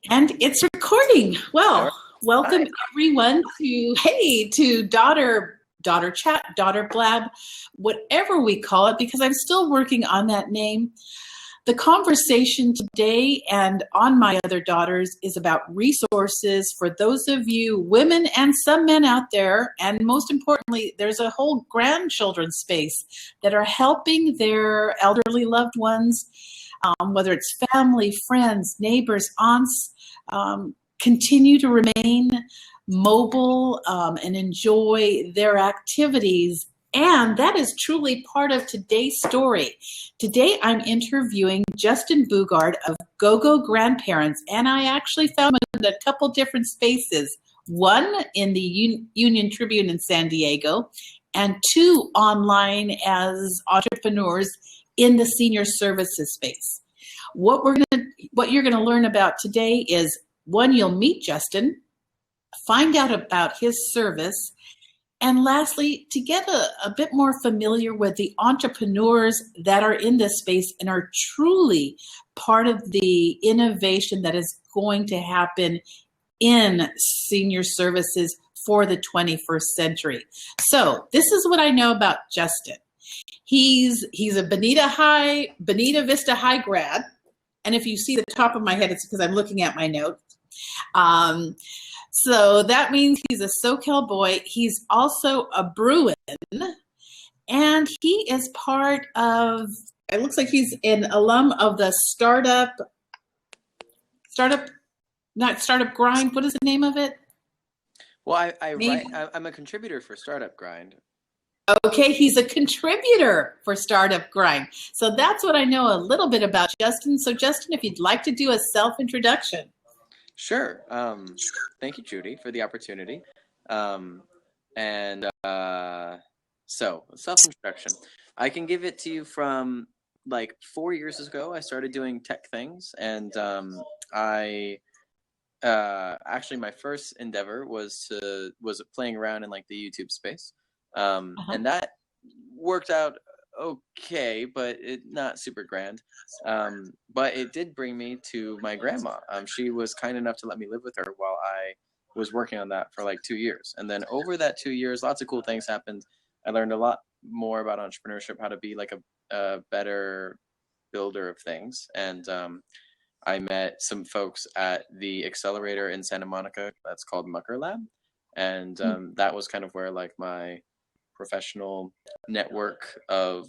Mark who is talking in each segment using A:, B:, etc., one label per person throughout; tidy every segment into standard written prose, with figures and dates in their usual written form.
A: And it's recording.
B: All
A: Well,
B: right.
A: welcome
B: Hi.
A: everyone to daughter chat, daughter blab, whatever we call it, because I'm still working on that name. The conversation today and on my other daughters is about resources for those of you women and some men out there. And most importantly, there's a whole grandchildren space that are helping their elderly loved ones, whether it's family, friends, neighbors, aunts, continue to remain mobile and enjoy their activities. And that is truly part of today's story. Today, I'm interviewing Justin Boogaard of Go-Go Grandparents, and I actually found him in a couple different spaces. One in the Union Tribune in San Diego, and two online as entrepreneurs in the senior services space. What you're gonna learn about today is, one, you'll meet Justin, find out about his service, and lastly, to get a bit more familiar with the entrepreneurs that are in this space and are truly part of the innovation that is going to happen in senior services for the 21st century. So this is what I know about Justin. He's a Bonita Vista High grad. And if you see the top of my head, it's because I'm looking at my notes. So that means he's a SoCal boy. He's also a Bruin, and he is part of, it looks like he's an alum of the not Startup Grind. What is the name of it?
B: Well, I'm a contributor for Startup Grind.
A: Okay, he's a contributor for Startup Grind. So that's what I know a little bit about Justin. So Justin, if you'd like to do a self-introduction.
B: Sure. Thank you, Judy, for the opportunity. So, self-introduction. I can give it to you from like 4 years ago. I started doing tech things, and actually my first endeavor was playing around in like the YouTube space. And that worked out okay, but not super grand. But it did bring me to my grandma. She was kind enough to let me live with her while I was working on that for like 2 years. And then over that 2 years, lots of cool things happened. I learned a lot more about entrepreneurship, how to be like a better builder of things. And I met some folks at the accelerator in Santa Monica that's called Mucker Lab. And that was kind of where like my professional network of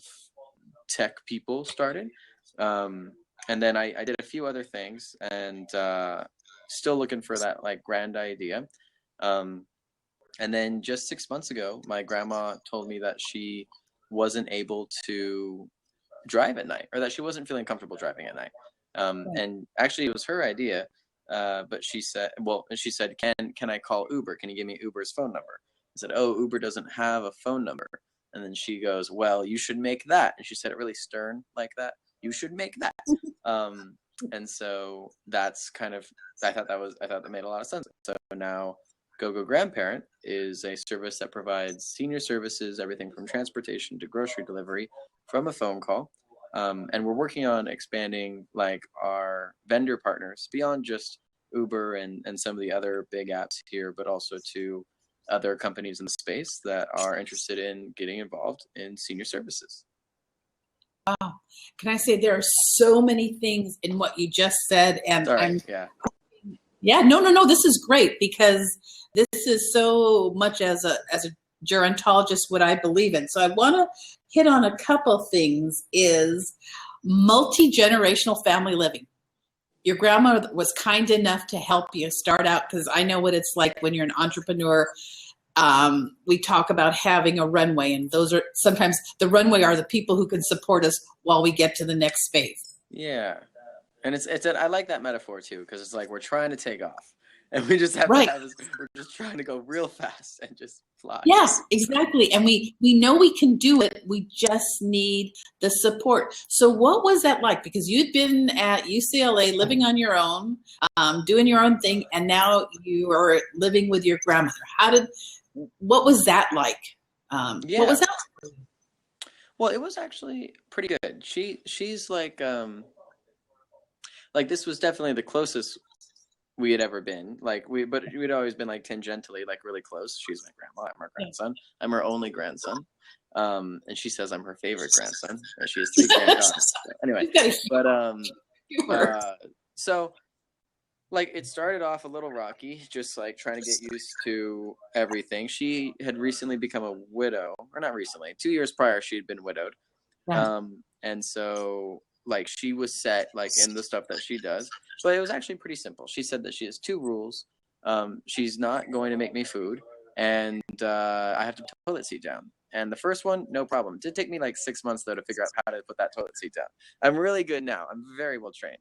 B: tech people started. And then I did a few other things, and still looking for that like grand idea. And then just 6 months ago, my grandma told me that she wasn't able to drive at night, or that she wasn't feeling comfortable driving at night. And actually it was her idea. But she said, can I call Uber? Can you give me Uber's phone number? I said, oh, Uber doesn't have a phone number. And then she goes, well, you should make that. And she said it really stern like that. You should make that. And so that's kind of, I thought that made a lot of sense. So now Go-Go Grandparent is a service that provides senior services, everything from transportation to grocery delivery from a phone call. And we're working on expanding like our vendor partners beyond just Uber and some of the other big apps here, but also to other companies in the space that are interested in getting involved in senior services.
A: Wow. Can I say there are so many things in what you just said, and no, this is great, because this is so much as a gerontologist what I believe in. So I want to hit on a couple things. Is multi-generational family living. Your grandma was kind enough to help you start out, because I know what it's like when you're an entrepreneur. We talk about having a runway, and those are sometimes the runway are the people who can support us while we get to the next phase.
B: Yeah. And I like that metaphor too, because it's like we're trying to take off, and we just have
A: Right.
B: to have this, we're just trying to go real fast and just fly.
A: Yes, exactly. And we know we can do it. We just need the support. So what was that like? Because you'd been at UCLA living on your own, doing your own thing, and now you are living with your grandmother. What was that like? What was that like?
B: Well, it was actually pretty good. She's like this was definitely the closest we had ever been. Like but we'd always been like tangentially like really close. She's my grandma. I'm her grandson. I'm her only grandson. And she says I'm her favorite grandson. And she has 3 granddaughters. Anyway, but so like it started off a little rocky, just like trying to get used to everything. She had recently become a widow, or not recently, 2 years prior she'd been widowed. Right. And so like she was set like in the stuff that she does, but it was actually pretty simple. She said that she has 2 rules. She's not going to make me food, and I have to put the toilet seat down. And the first one, no problem. It did take me like 6 months though to figure out how to put that toilet seat down. I'm really good now. I'm very well trained.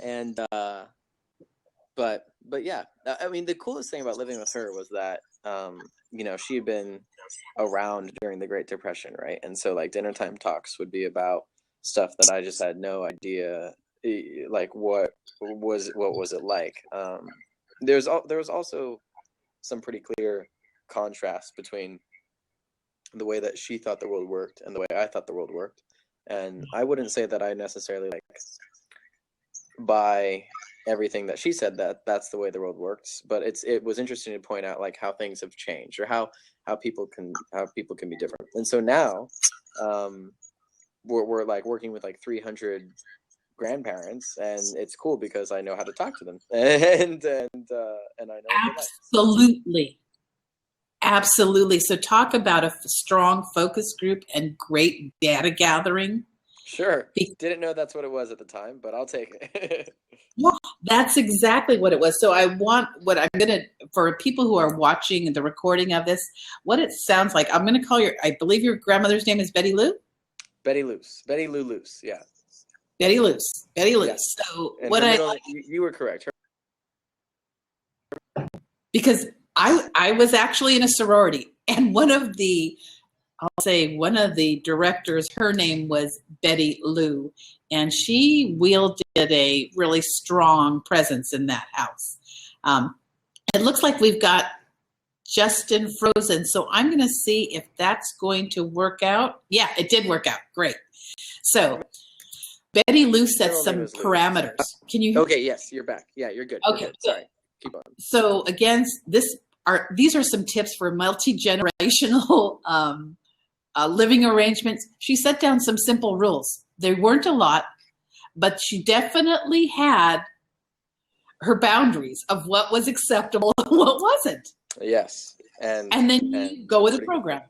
B: And but yeah, I mean the coolest thing about living with her was that you know, she had been around during the Great Depression, right? And so like dinner time talks would be about stuff that I just had no idea, like what was it like. There was also some pretty clear contrast between the way that she thought the world worked and the way I thought the world worked. And I wouldn't say that I necessarily like buy everything that she said that that's the way the world works, but it was interesting to point out like how things have changed, or how people can be different. And so now we're like working with like 300 grandparents, and it's cool because I know how to talk to them, and I know
A: absolutely. So talk about a strong focus group and great data gathering.
B: Sure. Didn't know that's what it was at the time, but I'll take it.
A: Yeah, that's exactly what it was. So for people who are watching the recording of this, what it sounds like, I'm going to call I believe your grandmother's name is Betty Lou?
B: Betty Lou Luce, yeah.
A: Betty Luce. Yeah. So and
B: you were correct.
A: Because I was actually in a sorority, and one of the directors, her name was Betty Lou, and she wielded a really strong presence in that house. It looks like we've got Justin frozen, so I'm going to see if that's going to work out. Yeah, it did work out. Great. So Betty Lou set some parameters. Can you hear?
B: Okay, yes, you're back. Yeah, you're good.
A: Okay,
B: you're good. Sorry. Keep on.
A: So again, these are some tips for multi-generational living arrangements. She set down some simple rules. They weren't a lot, but she definitely had her boundaries of what was acceptable and what wasn't.
B: Yes. And
A: then you go with a program.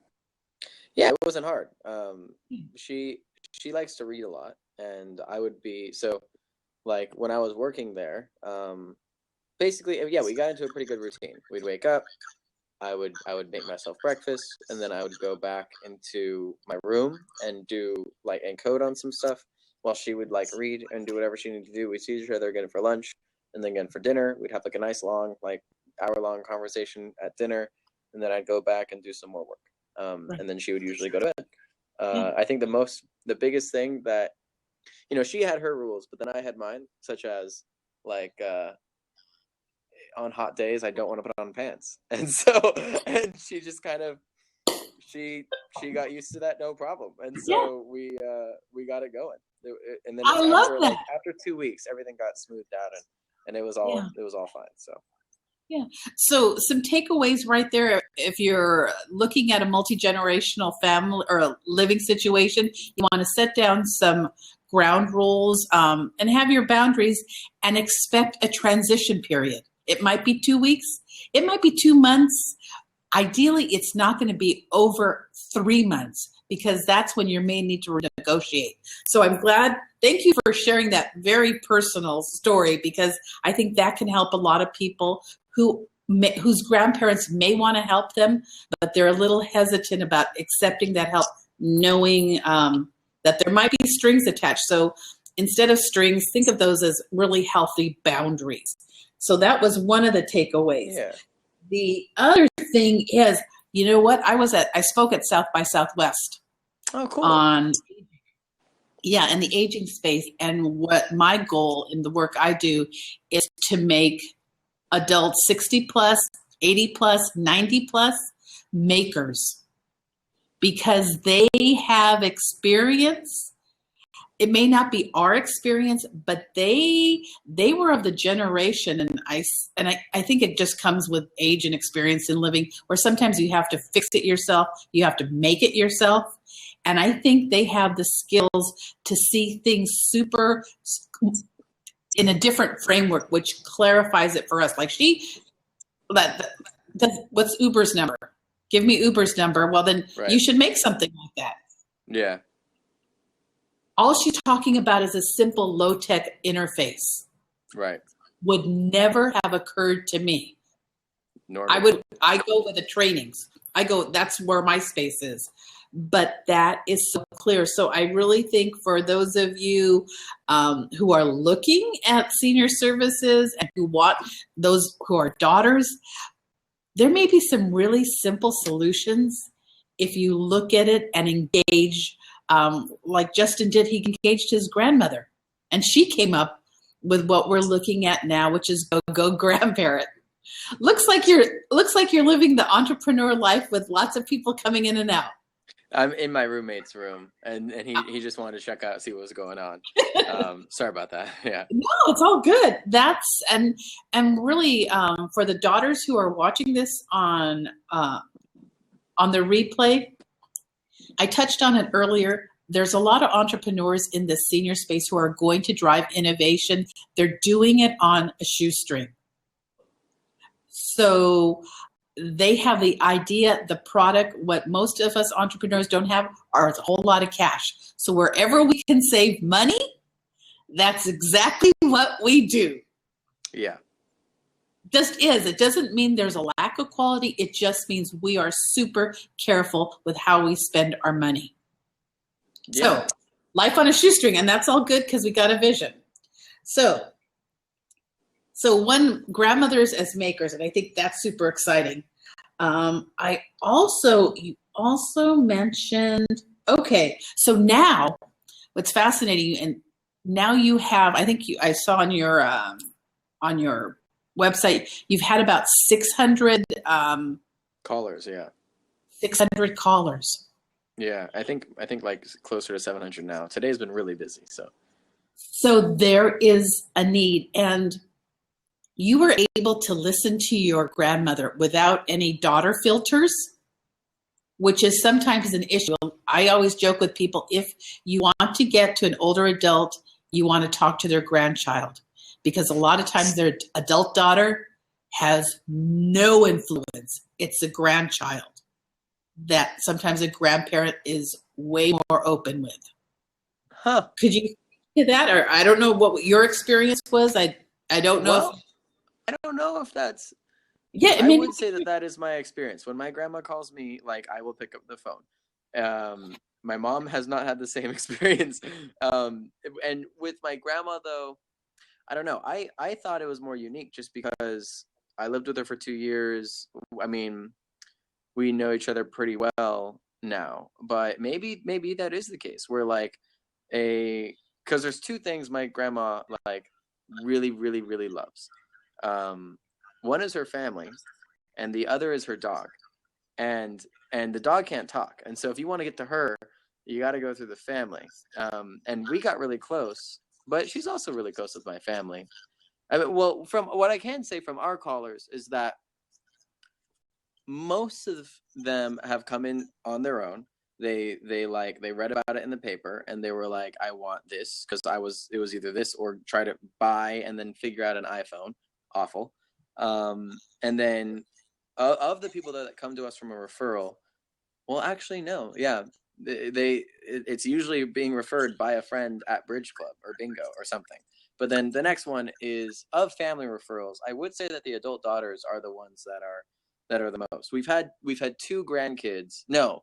B: Yeah, it wasn't hard. She likes to read a lot, and I would be, so like when I was working there, basically, yeah, we got into a pretty good routine. We'd wake up, I would make myself breakfast, and then I would go back into my room and do like encode on some stuff while she would like read and do whatever she needed to do. We'd see each other again for lunch, and then again for dinner. We'd have like a nice long, like hour-long conversation at dinner, and then I'd go back and do some more work. Right. And then she would usually go to bed. I think the biggest thing that, you know, she had her rules, but then I had mine, such as like on hot days I don't want to put on pants, and she just kind of she got used to that, no problem, and so we got it going, and then after 2 weeks everything got smoothed out, and it was all fine.
A: So some takeaways right there. If you're looking at a multi-generational family or a living situation, you want to set down some ground rules and have your boundaries, and expect a transition period. It might be 2 weeks. It might be 2 months. Ideally, it's not going to be over 3 months, because that's when you may need to renegotiate. So I'm glad. Thank you for sharing that very personal story, because I think that can help a lot of people whose grandparents may want to help them, but they're a little hesitant about accepting that help, knowing that there might be strings attached. So instead of strings, think of those as really healthy boundaries. So that was one of the takeaways. Yeah. The other thing is, you know what? I spoke at South by Southwest.
B: Oh, cool.
A: In the aging space. And what my goal in the work I do is to make adults 60 plus, 80 plus, 90 plus makers, because they have experience. it may not be our experience, but they were of the generation, and I think it just comes with age and experience in living, where sometimes you have to fix it yourself, you have to make it yourself, and I think they have the skills to see things super in a different framework, which clarifies it for us. Like what's Uber's number? Give me Uber's number. Well, then you should make something like that.
B: Yeah.
A: All she's talking about is a simple low-tech interface.
B: Right.
A: Would never have occurred to me. I go with the trainings. That's where my space is. But that is so clear. So I really think for those of you who are looking at senior services and who want those who are daughters, there may be some really simple solutions if you look at it and engage. Like Justin did, he engaged his grandmother, and she came up with what we're looking at now, which is go grandparent. Looks like you're living the entrepreneur life with lots of people coming in and out.
B: I'm in my roommate's room, and he just wanted to check out, see what was going on. Sorry about that. Yeah.
A: No, it's all good. That's and really for the daughters who are watching this on the replay. I touched on it earlier. There's a lot of entrepreneurs in the senior space who are going to drive innovation. They're doing it on a shoestring. So they have the idea, the product. What most of us entrepreneurs don't have are a whole lot of cash. So wherever we can save money, that's exactly what we do.
B: Yeah.
A: Just is. It doesn't mean there's a lack of quality. It just means we are super careful with how we spend our money. Yeah. So life on a shoestring, and that's all good because we got a vision. So one, grandmothers as makers, and I think that's super exciting. You also mentioned, okay, so now what's fascinating, and now you have, I saw on your website, you've had about 600
B: callers. Yeah.
A: 600 callers.
B: Yeah. I think like closer to 700 now. Today's been really busy.
A: So there is a need, and you were able to listen to your grandmother without any daughter filters, which is sometimes an issue. I always joke with people, if you want to get to an older adult, you want to talk to their grandchild. Because a lot of times their adult daughter has no influence. It's a grandchild that sometimes a grandparent is way more open with.
B: Huh.
A: Could you do that? Or I don't know what your experience was. I don't know.
B: Well, I don't know if that's...
A: Yeah,
B: I would say that is my experience. When my grandma calls me, like, I will pick up the phone. My mom has not had the same experience. And with my grandma, though, I don't know. I thought it was more unique just because I lived with her for 2 years. I mean, we know each other pretty well now, but maybe that is the case where because there's two things my grandma like really, really, really loves. One is her family, and the other is her dog. And the dog can't talk. And so if you want to get to her, you got to go through the family. And we got really close. But she's also really close with my family. I mean, well, from what I can say from our callers is that most of them have come in on their own. They read about it in the paper, and they were like, I want this, because it was either this or try to buy and then figure out an iPhone. Awful. And then of the people that come to us from a referral, well, actually, no. Yeah. It's usually being referred by a friend at Bridge Club or Bingo or something. But then the next one is of family referrals. I would say that the adult daughters are the ones that are the most. We've had 2 grandkids. No,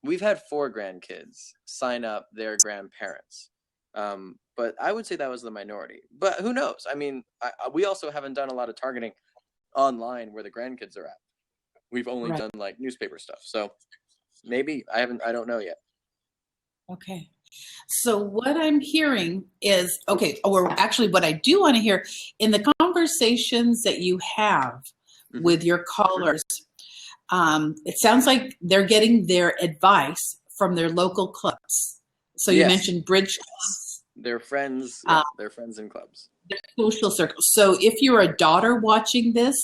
B: we've had 4 grandkids sign up their grandparents. But I would say that was the minority. But who knows? I mean, we also haven't done a lot of targeting online where the grandkids are at. We've only done like newspaper stuff. So maybe I don't know yet.
A: Okay. So what I'm hearing is, or actually what I do want to hear in the conversations that you have with your callers, it sounds like they're getting their advice from their local clubs. So you mentioned bridge clubs.
B: They're friends. Yeah, they're friends in clubs.
A: They're social circles. So if you're a daughter watching this,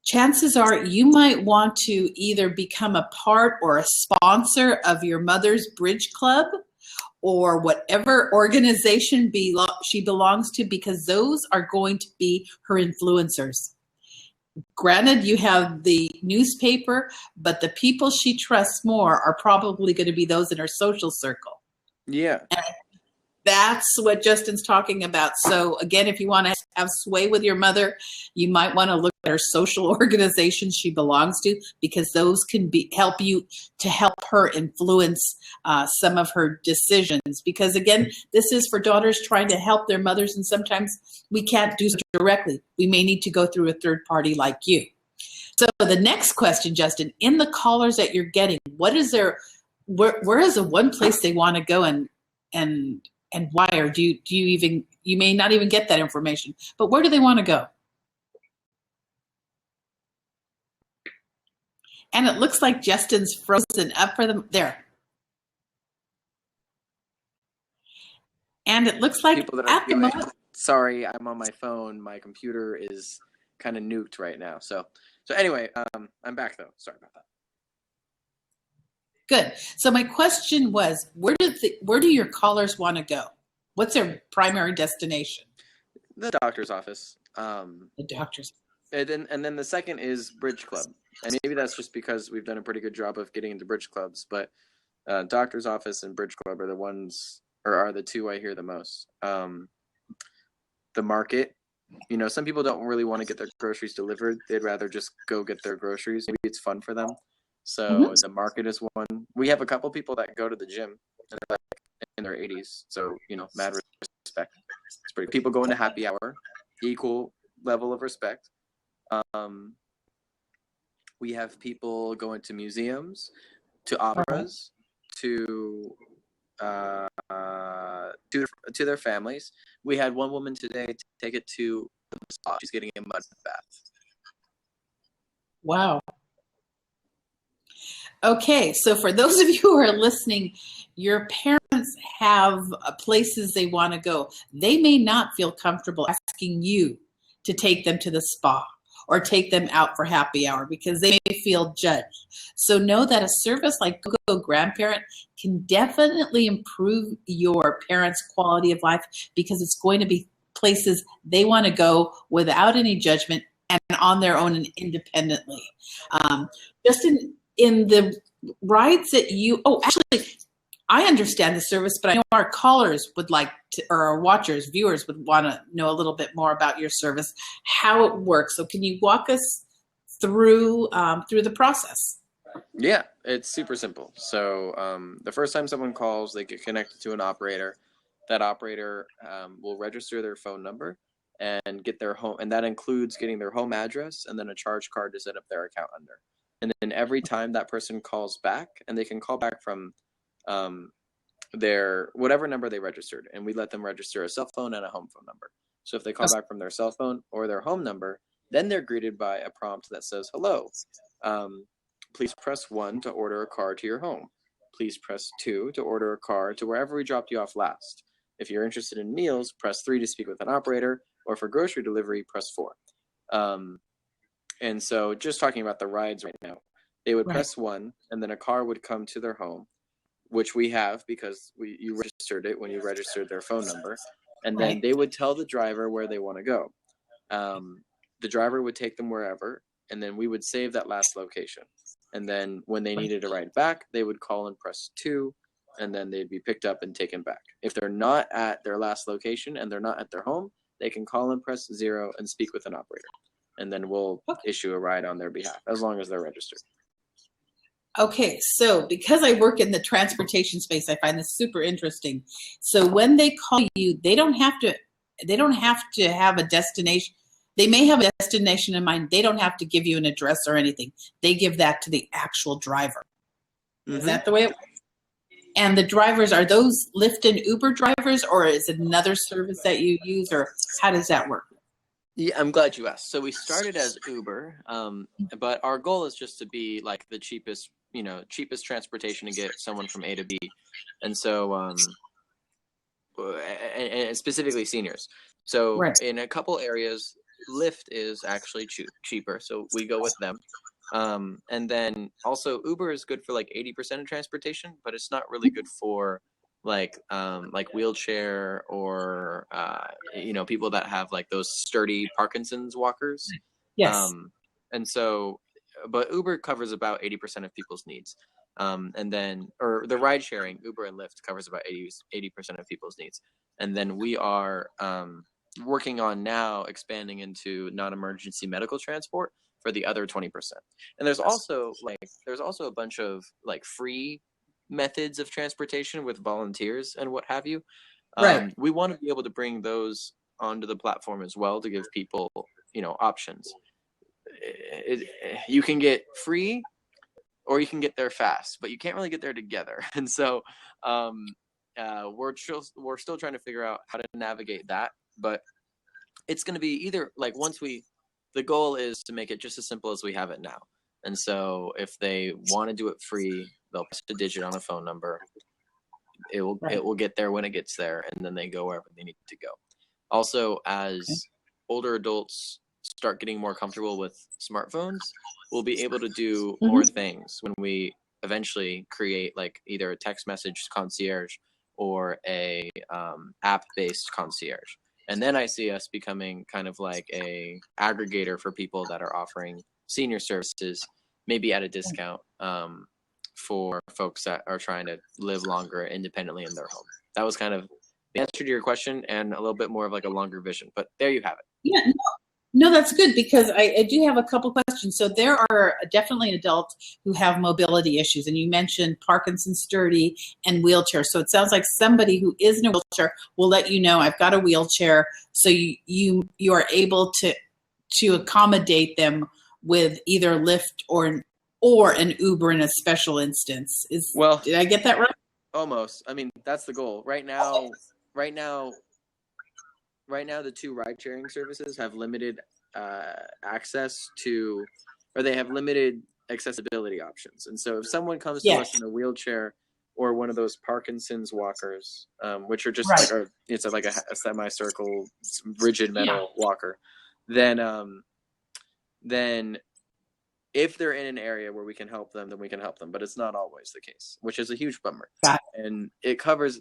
A: chances are you might want to either become a part or a sponsor of your mother's bridge club or whatever organization she belongs to, because those are going to be her influencers. Granted, you have the newspaper, but the people she trusts more are probably going to be those in her social circle.
B: Yeah.
A: And that's what Justin's talking about. So again, if you want to have sway with your mother, you might want to look at her social organizations she belongs to, because those can help her influence some of her decisions. Because again, this is for daughters trying to help their mothers, and sometimes we can't do so directly. We may need to go through a third party like you. So the next question, Justin, in the callers that you're getting, where is the one place they want to go and why? Or you may not even get that information, but where do they want to go? And it looks like Justin's frozen up for them there. And it looks like at the moment.
B: Sorry, I'm on my phone. My computer is kind of nuked right now. So anyway, I'm back though. Sorry about that.
A: Good. So my question was, where do your callers want to go? What's their primary destination?
B: The doctor's office.
A: The doctor's.
B: And then the second is bridge club. And maybe that's just because we've done a pretty good job of getting into bridge clubs, but doctor's office and bridge club are the two I hear the most. The market. Some people don't really want to get their groceries delivered. They'd rather just go get their groceries. Maybe it's fun for them. So the market is one. We have a couple people that go to the gym and they're like in their 80s. So, mad respect. It's pretty. People go into happy hour, equal level of respect. We have people going to museums, to operas, to their families. We had one woman today take it to the spa. She's getting a mud bath.
A: Wow. Okay, so for those of you who are listening, your parents have places they want to go. They may not feel comfortable asking you to take them to the spa or take them out for happy hour because they may feel judged. So know that a service like Go Grandparent can definitely improve your parents' quality of life, because it's going to be places they want to go without any judgment and on their own and independently. Just in the rides that I understand the service, but I know our callers would like to, or our watchers, viewers would want to know a little bit more about your service, how it works. So can you walk us through the process?
B: Yeah, it's super simple. So the first time someone calls, they get connected to an operator. That operator will register their phone number and get their home, and that includes getting their home address and then a charge card to set up their account under. And then every time that person calls back, and they can call back from their whatever number they registered, and we let them register a cell phone and a home phone number. So if they call back from their cell phone or their home number, then they're greeted by a prompt that says, "Hello, please press 1 to order a car to your home. Please press 2 to order a car to wherever we dropped you off last. If you're interested in meals, press 3 to speak with an operator, or for grocery delivery, press 4." And so just talking about the rides right now, they would press 1, and then a car would come to their home, which we have because you registered it when you registered their phone number. And then they would tell the driver where they want to go. The driver would take them wherever, and then we would save that last location. And then when they needed a ride back, they would call and press 2, and then they'd be picked up and taken back. If they're not at their last location and they're not at their home, they can call and press 0 and speak with an operator. And then we'll issue a ride on their behalf, as long as they're registered.
A: Okay, so because I work in the transportation space, I find this super interesting. So when they call you, they don't have to have a destination. They may have a destination in mind. They don't have to give you an address or anything. They give that to the actual driver. Is that the way it works? And the drivers, are those Lyft and Uber drivers, or is it another service that you use, or how does that work?
B: Yeah, I'm glad you asked. So we started as Uber, but our goal is just to be like the cheapest cheapest transportation to get someone from A to B. And so, and specifically seniors. So
A: Right.
B: in a couple areas, Lyft is actually cheaper. So we go with them. And then also Uber is good for like 80% of transportation, but it's not really good for like wheelchair or people that have like those sturdy Parkinson's walkers.
A: Yes.
B: And so, but Uber covers about 80% of people's needs. And then, or the ride sharing, Uber and Lyft covers about 80% of people's needs. And then we are working on now expanding into non-emergency medical transport for the other 20%. And there's also a bunch of like free methods of transportation with volunteers and what have you.
A: Right.
B: We want to be able to bring those onto the platform as well to give people, options. You can get free or you can get there fast, but you can't really get there together. And so we're still trying to figure out how to navigate that, but it's going to be either like the goal is to make it just as simple as we have it now. And so if they want to do it free, they'll press a digit on a phone number. It will get there when it gets there, and then they go wherever they need to go. Also, as older adults start getting more comfortable with smartphones, we'll be able to do more things when we eventually create like either a text message concierge or a app-based concierge. And then I see us becoming kind of like a aggregator for people that are offering senior services, maybe at a discount, for folks that are trying to live longer independently in their home. That was kind of the answer to your question and a little bit more of like a longer vision, but there you have it.
A: Yeah, no, that's good because I do have a couple questions. So there are definitely adults who have mobility issues, and you mentioned Parkinson's, sturdy, and wheelchair. So it sounds like somebody who is in a wheelchair will let you know, I've got a wheelchair, so you are able to accommodate them with either Lyft or an Uber in a special instance. Did I get that right?
B: Almost. I mean, that's the goal. Right now, the two ride-sharing services have limited access to, or they have limited accessibility options. And so if someone comes to us in a wheelchair or one of those Parkinson's walkers, which are just it's like a semicircle, rigid metal walker, then if they're in an area where we can help them, then we can help them. But it's not always the case, which is a huge bummer. And it covers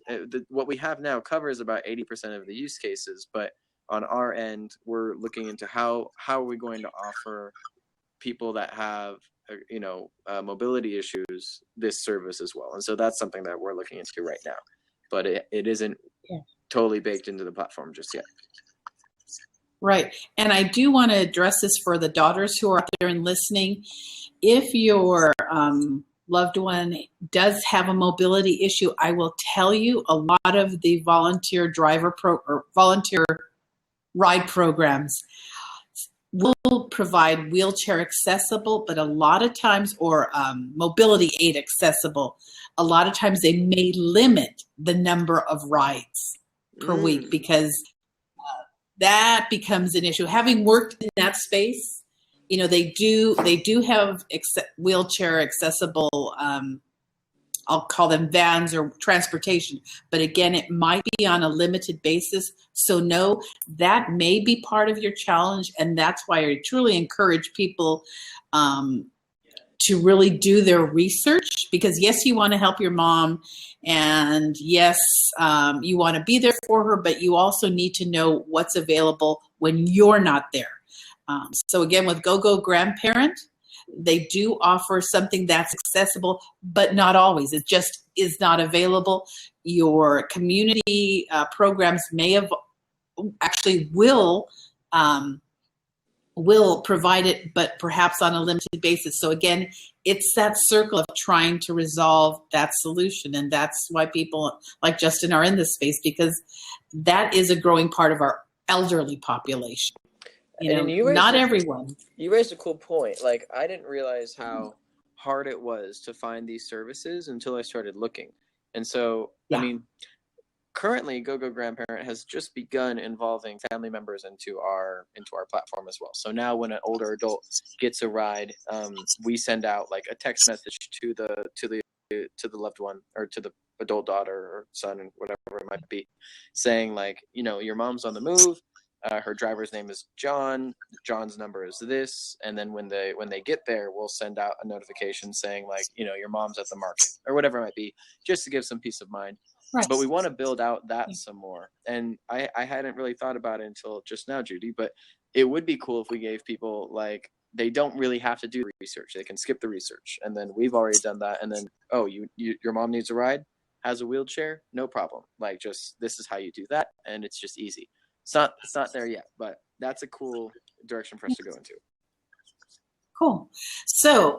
B: what we have now covers about 80% of the use cases. But on our end, we're looking into how are we going to offer people that have mobility issues this service as well. And so that's something that we're looking into right now. But it isn't totally baked into the platform just yet.
A: Right. And I do want to address this for the daughters who are out there and listening. If your loved one does have a mobility issue, I will tell you a lot of the volunteer ride programs will provide wheelchair accessible, but a lot of times, or mobility aid accessible, a lot of times they may limit the number of rides per week because that becomes an issue. Having worked in that space, they do have wheelchair accessible, I'll call them vans or transportation. But again, it might be on a limited basis. So no, that may be part of your challenge. And that's why I truly encourage people to really do their research, because yes, you want to help your mom, and yes, you want to be there for her, but you also need to know what's available when you're not there. So again, with GoGo Grandparent, they do offer something that's accessible, but not always. It just is not available. Your community programs may have actually will provide it, but perhaps on a limited basis. So again, it's that circle of trying to resolve that solution. And that's why people like Justin are in this space, because that is a growing part of our elderly population. Not everyone.
B: You raised a cool point. Like, I didn't realize how hard it was to find these services until I started looking. And so, I mean, currently, GoGo Grandparent has just begun involving family members into our platform as well. So now, when an older adult gets a ride, we send out like a text message to the loved one, or to the adult daughter or son, and whatever it might be, saying like, your mom's on the move. Her driver's name is John. John's number is this, and then when they get there, we'll send out a notification saying like, your mom's at the market, or whatever it might be, just to give some peace of mind. Right. But we want to build out that some more. And I hadn't really thought about it until just now, Judy, but it would be cool if we gave people, like, they don't really have to do research. They can skip the research. And then we've already done that. And then, your mom needs a ride, has a wheelchair, no problem. Like, just, this is how you do that. And it's just easy. It's not there yet, but that's a cool direction for us to go into.
A: Cool. So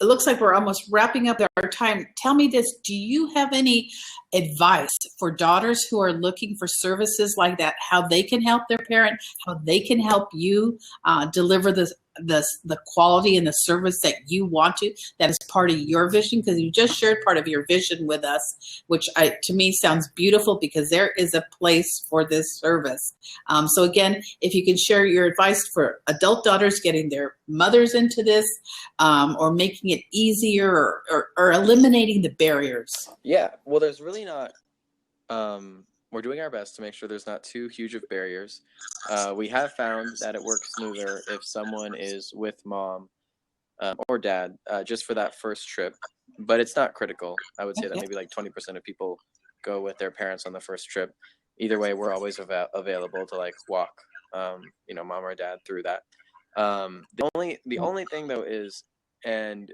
A: it looks like we're almost wrapping up our time. Tell me this, do you have any advice for daughters who are looking for services like that, how they can help their parent, how they can help you deliver the quality and the service that you want that is part of your vision? Because you just shared part of your vision with us, which to me sounds beautiful, because there is a place for this service. So again, if you can share your advice for adult daughters getting their mothers into this, or making it easier, or eliminating the barriers.
B: Yeah, well, there's really not, we're doing our best to make sure there's not too huge of barriers. We have found that it works smoother if someone is with mom or dad just for that first trip, but it's not critical. I would say that maybe like 20% of people go with their parents on the first trip. Either way, we're always available to like walk, mom or dad through that. The only thing though is, and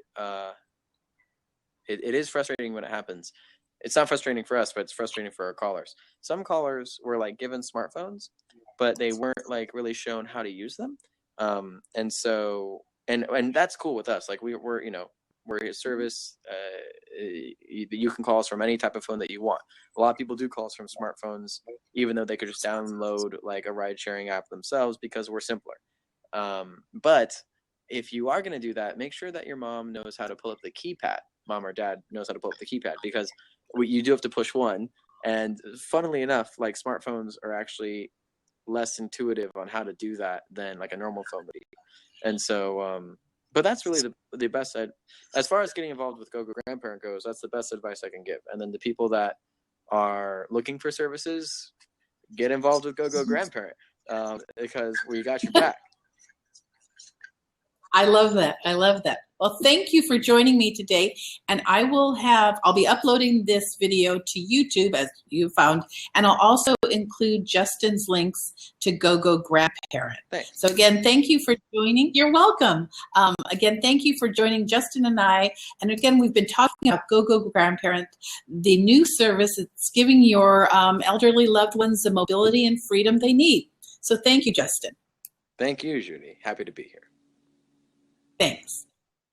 B: it is frustrating when it happens. It's not frustrating for us, but it's frustrating for our callers. Some callers were like given smartphones, but they weren't like really shown how to use them. And so, and that's cool with us. Like we're a service. You can call us from any type of phone that you want. A lot of people do call us from smartphones, even though they could just download like a ride sharing app themselves, because we're simpler. But if you are going to do that, make sure that your mom knows how to pull up the keypad. Mom or dad knows how to pull up the keypad, because you do have to push one. And funnily enough, like smartphones are actually less intuitive on how to do that than like a normal phone would be. And so, but that's really the best side. As far as getting involved with GoGo Grandparent goes, that's the best advice I can give. And then the people that are looking for services, get involved with GoGo Grandparent, because we got your back.
A: I love that. I love that. Well, thank you for joining me today. And I'll be uploading this video to YouTube, as you found, and I'll also include Justin's links to GoGo Grandparent.
B: Thanks.
A: So again, thank you for joining. You're welcome. Again, thank you for joining Justin and I. And again, we've been talking about GoGo Grandparent, the new service that's giving your elderly loved ones the mobility and freedom they need. So thank you, Justin.
B: Thank you, Judy. Happy to be here.
A: Thanks.